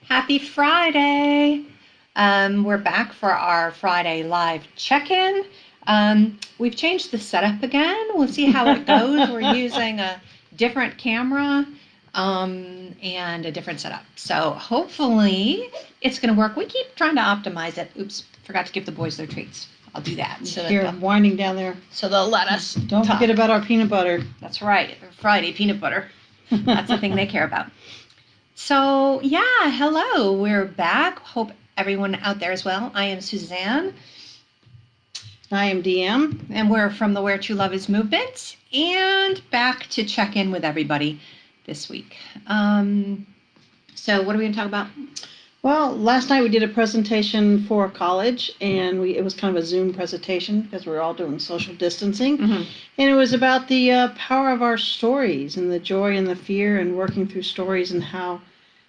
Happy Friday! We're back for our Friday live check-in. We've changed the setup again. We'll see how it goes. We're using a different camera and a different setup. So hopefully it's going to work. We keep trying to optimize it. Oops, forgot to give the boys their treats. I'll do that. Here, winding down there. So they'll let us Don't talk. forget about our peanut butter. That's right. Friday peanut butter. That's the thing they care about. So, yeah, hello. We're back. Hope everyone out there as well. I am Suzanne, I am DM. and we're from the Where True Love Is movement, and back to check in with everybody this week. So, what are we going to talk about? Well, last night we did a presentation for college, and it was kind of a Zoom presentation because we were all doing social distancing. Mm-hmm. And it was about the power of our stories and the joy and the fear and working through stories and how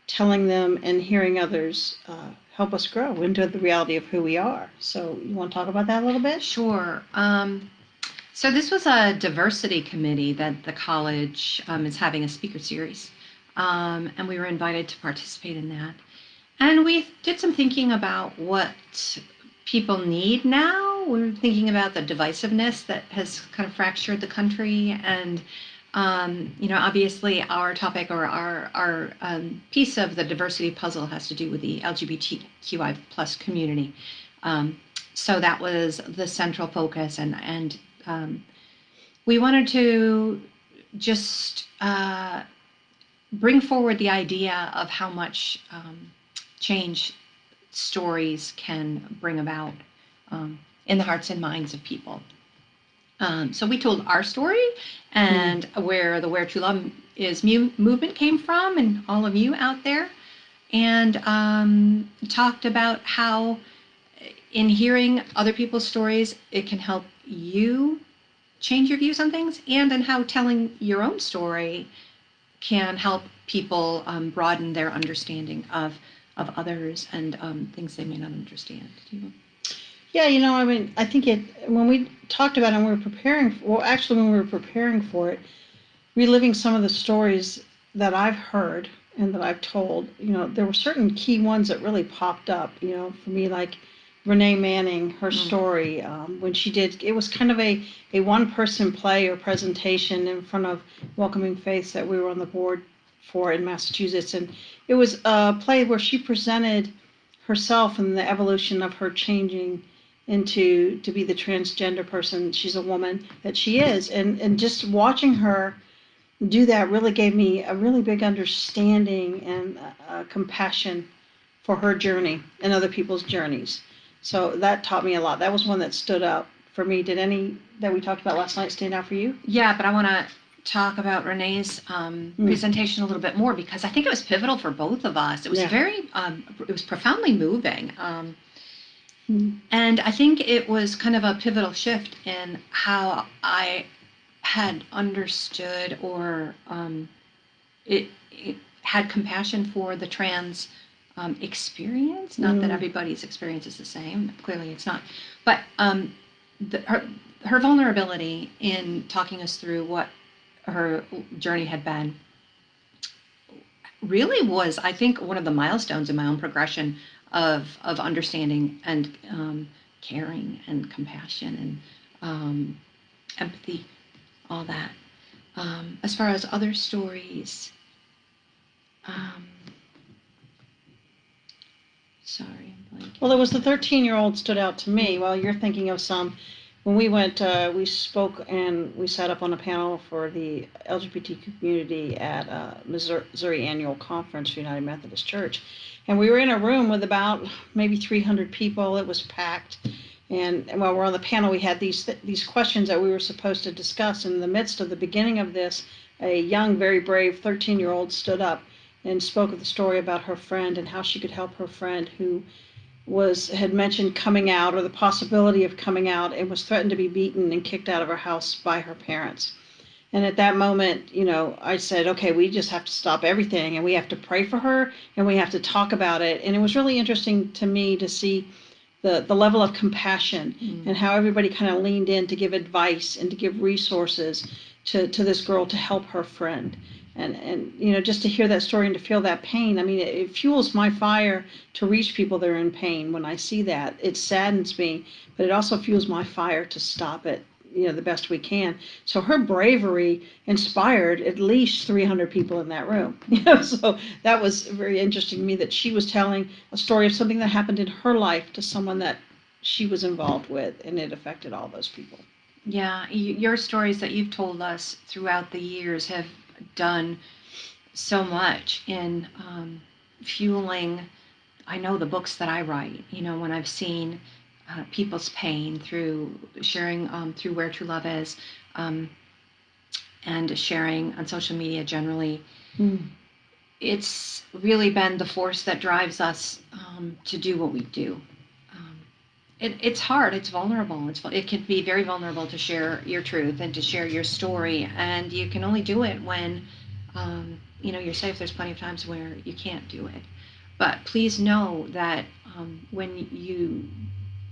telling them and hearing others help us grow into the reality of who we are. So you want to talk about that a little bit? Sure. So this was a diversity committee that the college is having a speaker series, and we were invited to participate in that. And we did some thinking about what people need now. We're thinking about the divisiveness that has kind of fractured the country. And, obviously our topic or our piece of the diversity puzzle has to do with the LGBTQI plus community. So that was the central focus. And we wanted to just bring forward the idea of how much change stories can bring about in the hearts and minds of people. So we told our story and where the Where True Love Is movement came from, and all of you out there, and talked about how in hearing other people's stories, it can help you change your views on things, and in how telling your own story can help people broaden their understanding of others and things they may not understand. Yeah, I think when we talked about it and we were when we were preparing for it, reliving some of the stories that I've heard and that I've told, there were certain key ones that really popped up, for me, like Renee Manning, her story, when she did, it was kind of a one-person play or presentation in front of Welcoming Faiths that we were on the board for in Massachusetts. And it was a play where she presented herself and the evolution of her changing to be the transgender person she's a woman that she is. And just watching her do that really gave me a really big understanding and compassion for her journey and other people's journeys. So that taught me a lot. That was one that stood out for me. Did any that we talked about last night stand out for you? Yeah, but I want to talk about Renee's presentation a little bit more, because I think it was pivotal for both of us. It was it was profoundly moving. And I think it was kind of a pivotal shift in how I had understood or it had compassion for the trans experience. Not that everybody's experience is the same. Clearly it's not. But her vulnerability in talking us through what her journey had been really was, I think, one of the milestones in my own progression of understanding and caring and compassion and empathy, all that. As far as other stories, sorry, I'm blanking. Well, there was the 13-year-old stood out to me. While you're thinking of some, when we went, we spoke and we sat up on a panel for the LGBTQ community at Missouri Annual Conference for United Methodist Church. And we were in a room with about maybe 300 people. It was packed. And while we're on the panel, we had these questions that we were supposed to discuss. In the midst of the beginning of this, a young, very brave 13-year-old stood up and spoke of the story about her friend and how she could help her friend who had mentioned coming out or the possibility of coming out and was threatened to be beaten and kicked out of her house by her parents. And at that moment, I said, okay, we just have to stop everything and we have to pray for her and we have to talk about it. And it was really interesting to me to see the level of compassion and how everybody kind of leaned in to give advice and to give resources to this girl to help her friend. and just to hear that story and to feel that pain. I mean, it fuels my fire to reach people that are in pain. When I see that, it saddens me, but it also fuels my fire to stop it, the best we can. So her bravery inspired at least 300 people in that room. So that was very interesting to me, that she was telling a story of something that happened in her life to someone that she was involved with, and it affected all those people. Yeah, your stories that you've told us throughout the years have done so much in fueling, I know, the books that I write. When I've seen people's pain through sharing through Where True Love Is, and sharing on social media generally, it's really been the force that drives us to do what we do. It's hard. It's vulnerable. It can be very vulnerable to share your truth and to share your story, and you can only do it when you're safe. There's plenty of times where you can't do it, but please know that when you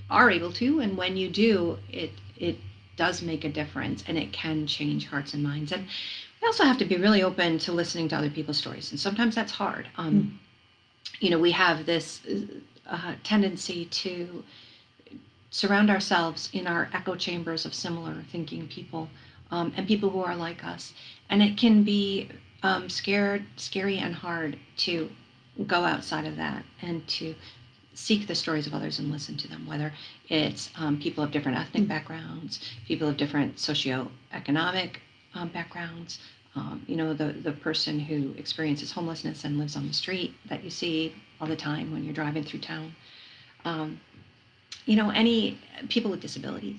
are able to, and when you do, it does make a difference, and it can change hearts and minds. And we also have to be really open to listening to other people's stories, and sometimes that's hard. We have this tendency to surround ourselves in our echo chambers of similar thinking people, and people who are like us. And it can be scary and hard to go outside of that and to seek the stories of others and listen to them, whether it's people of different ethnic backgrounds, people of different socioeconomic backgrounds, the person who experiences homelessness and lives on the street that you see all the time when you're driving through town. Any people with disabilities,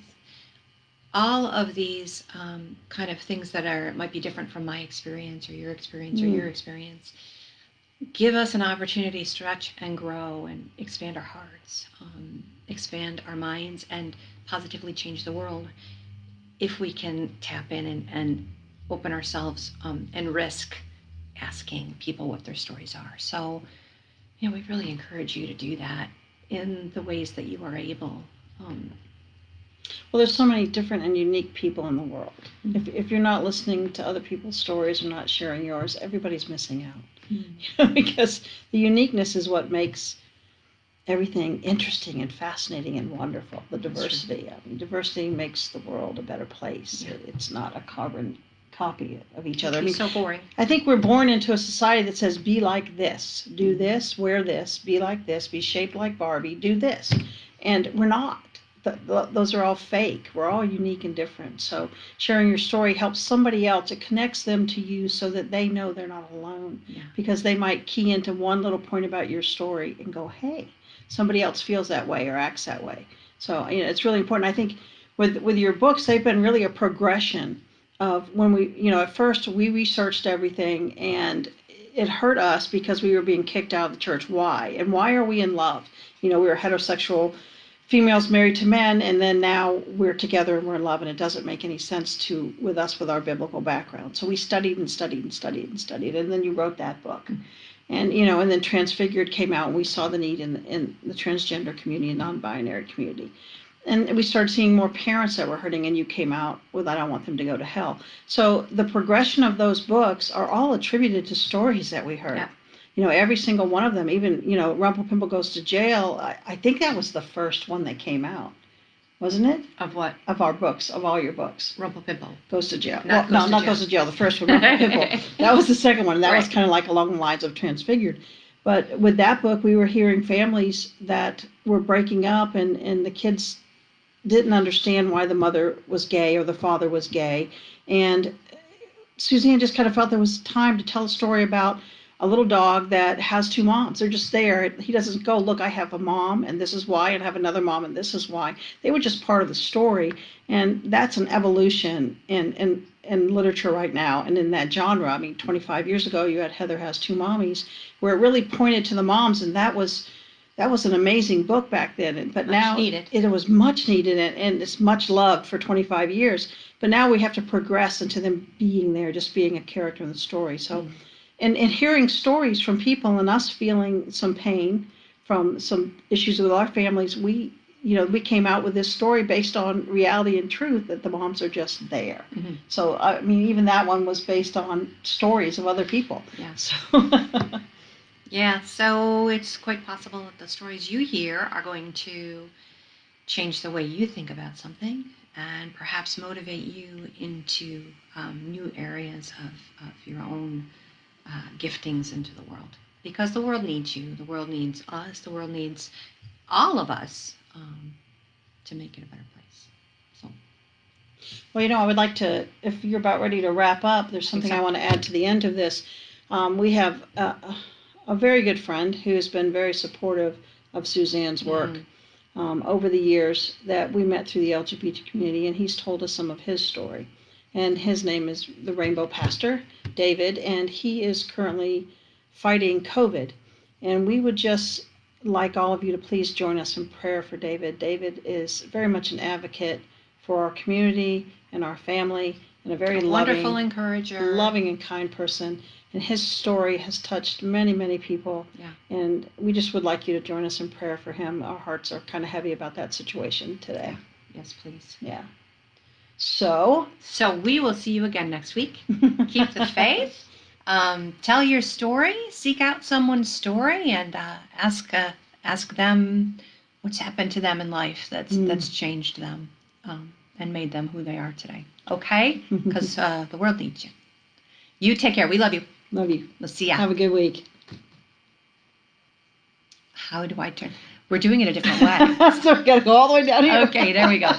all of these kind of things that might be different from my experience or your experience or your experience, give us an opportunity to stretch and grow and expand our hearts, expand our minds, and positively change the world if we can tap in and open ourselves and risk asking people what their stories are. So, we really encourage you to do that in the ways that you are able. Well, there's so many different and unique people in the world. If you're not listening to other people's stories or not sharing yours, everybody's missing out. Because the uniqueness is what makes everything interesting and fascinating and wonderful. The diversity. Diversity makes the world a better place. Yeah. It's not a carbon copy of each other. So boring. I think we're born into a society that says, be like this, do this, wear this, be like this, be shaped like Barbie, do this. And we're not. Those are all fake. We're all unique and different. So sharing your story helps somebody else. It connects them to you so that they know they're not alone. Yeah. Because they might key into one little point about your story and go, hey, somebody else feels that way or acts that way. So it's really important. I think with your books, they've been really a progression of when we, at first we researched everything, and it hurt us because we were being kicked out of the church. Why? And why are we in love? We were heterosexual females married to men, and then now we're together and we're in love, and it doesn't make any sense with our biblical background. So we studied and studied and studied and studied, and then you wrote that book. And and then Transfigured came out, and we saw the need in the transgender community and non-binary community. And we started seeing more parents that were hurting, and you came out with I Don't Want Them to Go to Hell. So the progression of those books are all attributed to stories that we heard. Yeah. Every single one of them, even, Rumple Pimple Goes to Jail, I think that was the first one that came out. Wasn't it? Of what? Of our books, of all your books. Rumple Pimple Goes to Jail. Not Goes to Jail. The first one, Rumple Pimple. That was the second one. And that was kind of like along the lines of Transfigured. But with that book, we were hearing families that were breaking up, and the kids didn't understand why the mother was gay or the father was gay. And Suzanne just kind of felt there was time to tell a story about a little dog that has two moms. They're just there. He doesn't go, look, I have a mom, and this is why, and I have another mom, and this is why. They were just part of the story. And that's an evolution in literature right now and in that genre. I mean, 25 years ago, you had Heather Has Two Mommies, where it really pointed to the moms, and that was an amazing book back then. But now it was much needed, and it's much loved for 25 years. But now we have to progress into them being there, just being a character in the story. So, and hearing stories from people and us feeling some pain from some issues with our families, we we came out with this story based on reality and truth that the moms are just there. Mhm. So, I mean, even that one was based on stories of other people. Yeah. So, Yeah, so it's quite possible that the stories you hear are going to change the way you think about something and perhaps motivate you into new areas of your own giftings into the world. Because the world needs you, the world needs us, the world needs all of us to make it a better place. So, well, I would like to, if you're about ready to wrap up, there's something I want to add to the end of this. We have a very good friend who has been very supportive of Suzanne's work over the years that we met through the LGBT community, and he's told us some of his story. And his name is the Rainbow Pastor, David, and he is currently fighting COVID. And we would just like all of you to please join us in prayer for David. David is very much an advocate for our community and our family, and a very wonderful encourager, loving and kind person. And his story has touched many, many people. Yeah. And we just would like you to join us in prayer for him. Our hearts are kind of heavy about that situation today. Yeah. Yes, please. Yeah. So we will see you again next week. Keep the faith. Tell your story. Seek out someone's story and ask them what's happened to them in life that's changed them and made them who they are today. Okay? Because the world needs you. You take care. We love you. Love you. We'll see ya. Have a good week. How do I turn? We're doing it a different way. So we got to go all the way down here. Okay, there we go.